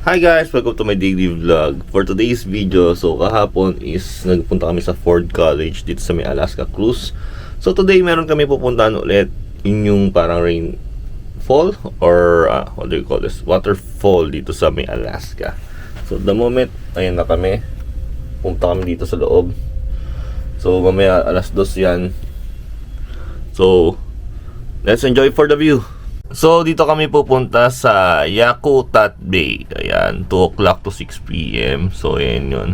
Hi guys! Welcome to my daily vlog. For today's video, so kahapon is nagpunta kami sa Ford College dito sa may Alaska Cruise. So today meron kami pupuntahan ulit. Yun yung parang rainfall or what do you call this? Waterfall dito sa may Alaska. So the moment, ayan na kami. Pumunta kami dito sa loob. So mamaya alas 2 yan. So let's enjoy for the view. So, dito kami pupunta sa Yakutat Bay. Ayan, 2 o'clock to 6 p.m. So, ayan yun.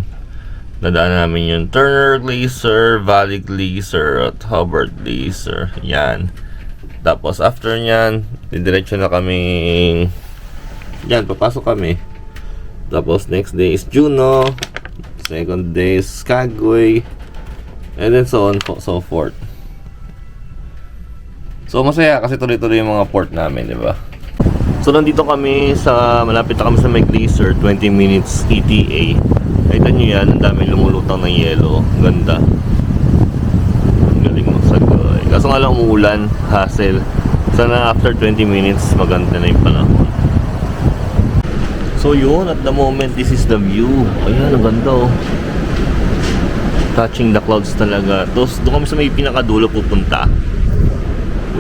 Nadaan namin yung Turner Glacier, Valley Glacier, at Hubbard Glacier. Ayan. Tapos, after nyan, didiretso na kami. Yan, papasok kami. Tapos, next day is Juneau. Second day is Skagway. And then so on, so forth. So masaya kasi tuloy-tuloy yung mga port namin, di ba? So nandito kami sa, malapit na kami sa may glacier, 20 minutes ETA. Kita nyo yan, ang dami lumulutang ng yelo. Ganda. Galing mo sa goy. Kaso nga lang umuulan, hassle. Sana after 20 minutes, maganda na yung panahon. So yun, at the moment, this is the view. Ayan, ang ganda oh. Touching the clouds talaga. Tapos doon kami sa may pinakadulo pupunta.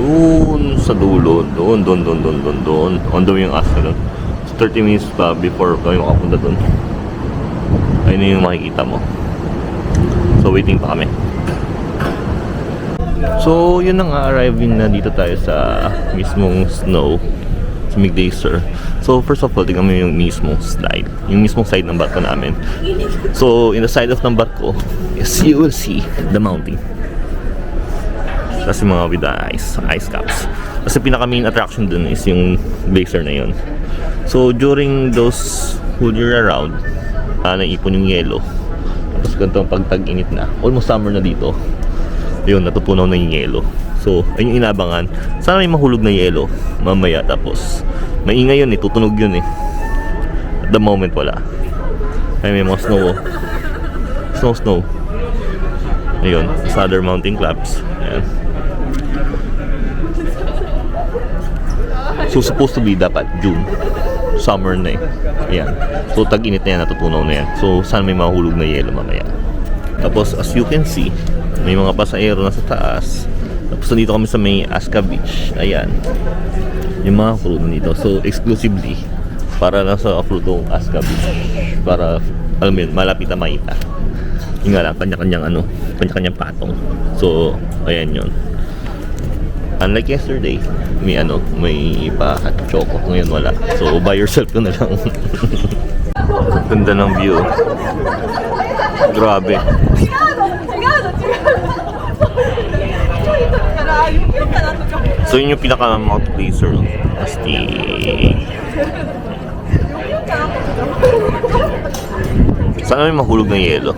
Doon sa dulo, doon on the way yung Alaska doon. So 30 minutes pa before kami makapunta doon. Ayun na yung makikita mo. So waiting pa kami. So yun na nga, arriving na dito tayo sa mismong snow, sa may glacier. So first of all, tingnan mo yung mismong slide, yung mismong side ng barko namin. So in the side of ng barko, yes, you will see the mountain. Kasi mga with the ice caps. Kasi pinaka main attraction dun is yung glacier na yun. So during those whole year around, naipon yung yelo. Tapos ganito pag tag-init na, almost summer na dito, yun, natutunaw na yung yelo. So ayun yung inabangan, sana may mahulog na yelo mamaya. Tapos maingay yun eh, tutunog yun eh. At the moment wala. Ay may mga snow. Ayun, sa other mountain claps. Ayan. So supposed to be dapat June, summer na eh. Ayan. So tag-init na yan, natutunaw na yan. So sana may mahulog na yelo mamaya. Tapos as you can see, may mga pasahero na sa taas. Tapos nandito kami sa may Aska Beach. Ayan, yung mga crew nandito. So exclusively para lang sa crew tong Aska Beach, para alam mo yun, malapit na makita. Yung nga lang, kanya-kanyang patong. So ayan yun. Unlike yesterday, may pa-hot choco. Ngayon wala. So, buy yourself ko na lang. Ganda ng view. Grabe. So, yun yung pinaka-mount glacier. Astig. Sana may mahulog na yelo.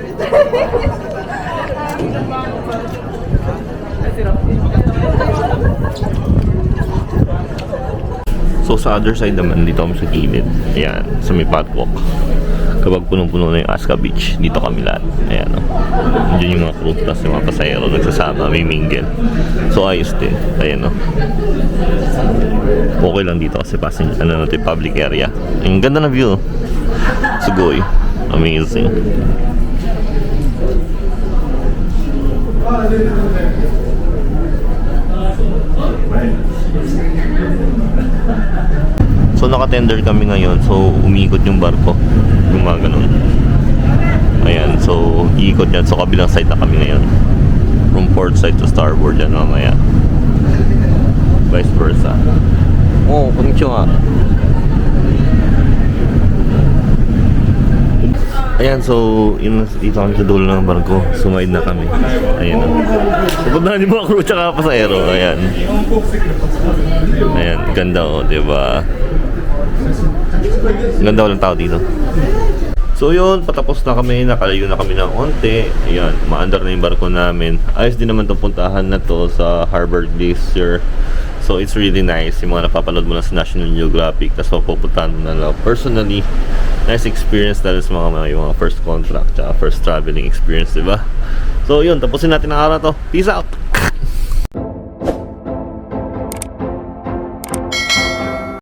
So sa other side naman, dito kami sa gilid. Ayan, sa may catwalk. Kapag punong-puno na yung Aska Beach, dito kami lahat. Ayan o. Diyan yung mga crew, tapos yung mga pasahero nagsasama, may mingle. So ayos din. Ayan o. Okay lang dito kasi public area. Ang ganda na view. Sugoy. Amazing. So naka-tender kami ngayon. So umiikot yung barko. Yung mga ganun. Ayan. So iikot yan. So kabilang side na kami ngayon. From port side to starboard yan mamaya. Vice versa. Oh, konnichiwa. Ayan, so yun, dito kami sa dulo ng barko. Sumaid na kami. Ayan o. Pupuntahan yung mga crew tsaka pasahero. Ayan. Ayan, ganda o, diba? Ganda walang tao dito. So yun, patapos na kami. Nakalayo na kami ng onte. Ayan, maandar na yung barko namin. Ayos din naman itong puntahan na to sa Hubbard Glacier. So it's really nice. Yung mga napapanood mo na sa National Geographic, tapos mapupuntahan mo na lang. Personally, nice experience dahil sa yung mga first contract tsaka first traveling experience, diba? So yun, tapusin natin ang araw to. Peace out!